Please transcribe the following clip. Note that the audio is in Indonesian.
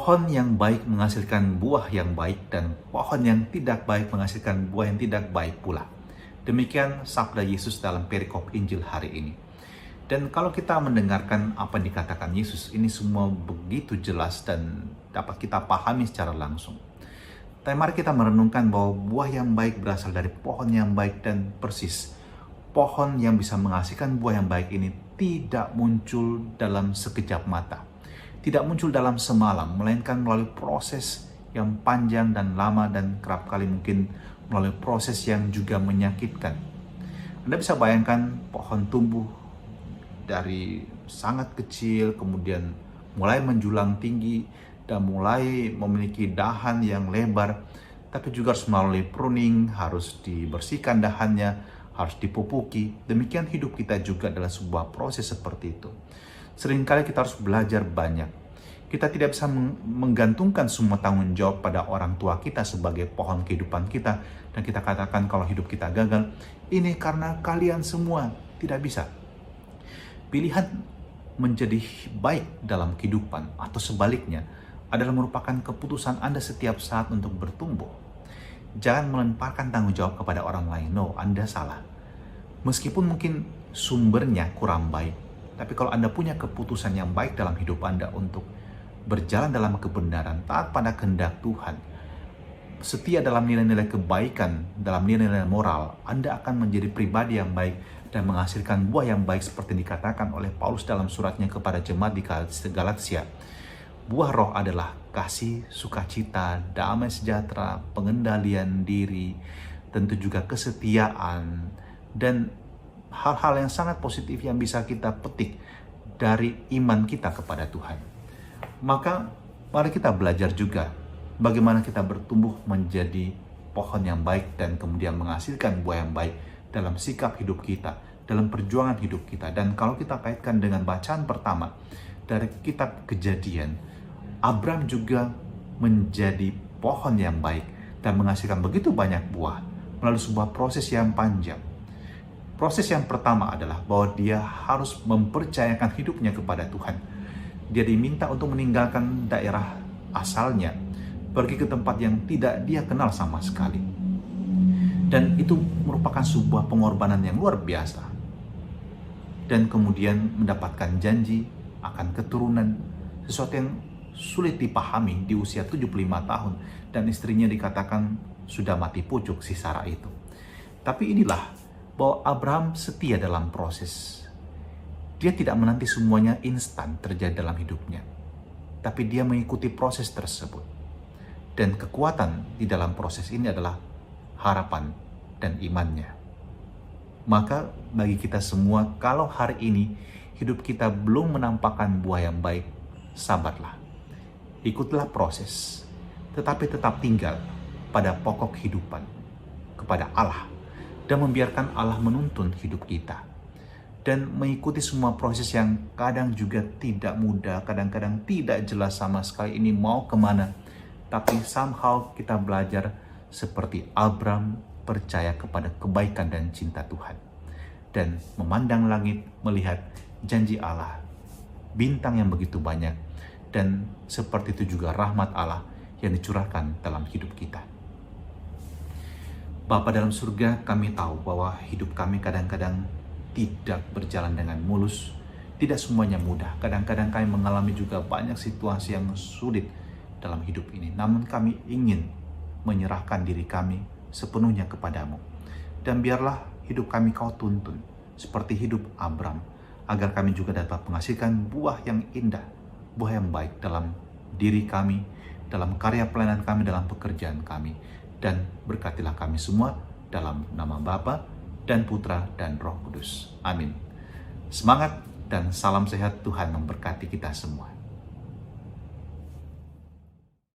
pohon yang baik menghasilkan buah yang baik dan pohon yang tidak baik menghasilkan buah yang tidak baik pula. Demikian sabda Yesus dalam perikop Injil hari ini. Dan kalau kita mendengarkan apa yang dikatakan Yesus, ini semua begitu jelas dan dapat kita pahami secara langsung. Tapi mari kita merenungkan bahwa buah yang baik berasal dari pohon yang baik dan persis. Pohon yang bisa menghasilkan buah yang baik ini tidak muncul dalam sekejap mata. Tidak muncul dalam semalam, melainkan melalui proses yang panjang dan lama dan kerap kali mungkin melalui proses yang juga menyakitkan. Anda bisa bayangkan pohon tumbuh dari sangat kecil, kemudian mulai menjulang tinggi dan mulai memiliki dahan yang lebar, tapi juga harus melalui pruning, harus dibersihkan dahannya, harus dipupuki. Demikian hidup kita juga adalah sebuah proses seperti itu. Seringkali kita harus belajar banyak. Kita tidak bisa menggantungkan semua tanggung jawab pada orang tua kita sebagai pohon kehidupan kita. Dan kita katakan kalau hidup kita gagal, ini karena kalian semua. Tidak bisa. Pilihan menjadi baik dalam kehidupan atau sebaliknya adalah merupakan keputusan Anda setiap saat untuk bertumbuh. Jangan melemparkan tanggung jawab kepada orang lain. No, Anda salah. Meskipun mungkin sumbernya kurang baik, tapi kalau Anda punya keputusan yang baik dalam hidup Anda untuk berjalan dalam kebenaran, taat pada kehendak Tuhan, setia dalam nilai-nilai kebaikan, dalam nilai-nilai moral, Anda akan menjadi pribadi yang baik dan menghasilkan buah yang baik seperti dikatakan oleh Paulus dalam suratnya kepada jemaat di Galatia. Buah roh adalah kasih, sukacita, damai sejahtera, pengendalian diri, tentu juga kesetiaan, dan hal-hal yang sangat positif yang bisa kita petik dari iman kita kepada Tuhan. Maka mari kita belajar juga bagaimana kita bertumbuh menjadi pohon yang baik dan kemudian menghasilkan buah yang baik dalam sikap hidup kita, dalam perjuangan hidup kita. Dan kalau kita kaitkan dengan bacaan pertama dari kitab Kejadian, Abram juga menjadi pohon yang baik dan menghasilkan begitu banyak buah melalui sebuah proses yang panjang. Proses yang pertama adalah bahwa dia harus mempercayakan hidupnya kepada Tuhan. Dia diminta untuk meninggalkan daerah asalnya, pergi ke tempat yang tidak dia kenal sama sekali. Dan itu merupakan sebuah pengorbanan yang luar biasa. Dan kemudian mendapatkan janji akan keturunan, sesuatu yang sulit dipahami di usia 75 tahun. Dan istrinya dikatakan sudah mati pucuk si Sarah itu. Tapi inilah bahwa Abraham setia dalam proses. Dia tidak menanti semuanya instan terjadi dalam hidupnya. Tapi dia mengikuti proses tersebut. Dan kekuatan di dalam proses ini adalah harapan dan imannya. Maka bagi kita semua, kalau hari ini hidup kita belum menampakkan buah yang baik, sabarlah. Ikutlah proses. Tetapi tetap tinggal pada pokok kehidupan, kepada Allah. Dan membiarkan Allah menuntun hidup kita. Dan mengikuti semua proses yang kadang juga tidak mudah, kadang-kadang tidak jelas sama sekali ini mau kemana. Tapi somehow kita belajar seperti Abram percaya kepada kebaikan dan cinta Tuhan. Dan memandang langit, melihat janji Allah, bintang yang begitu banyak. Dan seperti itu juga rahmat Allah yang dicurahkan dalam hidup kita. Bapa dalam surga, kami tahu bahwa hidup kami kadang-kadang tidak berjalan dengan mulus, tidak semuanya mudah. Kadang-kadang kami mengalami juga banyak situasi yang sulit dalam hidup ini. Namun kami ingin menyerahkan diri kami sepenuhnya kepadamu. Dan biarlah hidup kami kau tuntun, seperti hidup Abram, agar kami juga dapat menghasilkan buah yang indah, buah yang baik dalam diri kami, dalam karya pelayanan kami, dalam pekerjaan kami. Dan berkatilah kami semua dalam nama Bapa dan Putra dan Roh Kudus. Amin. Semangat dan salam sehat, Tuhan memberkati kita semua.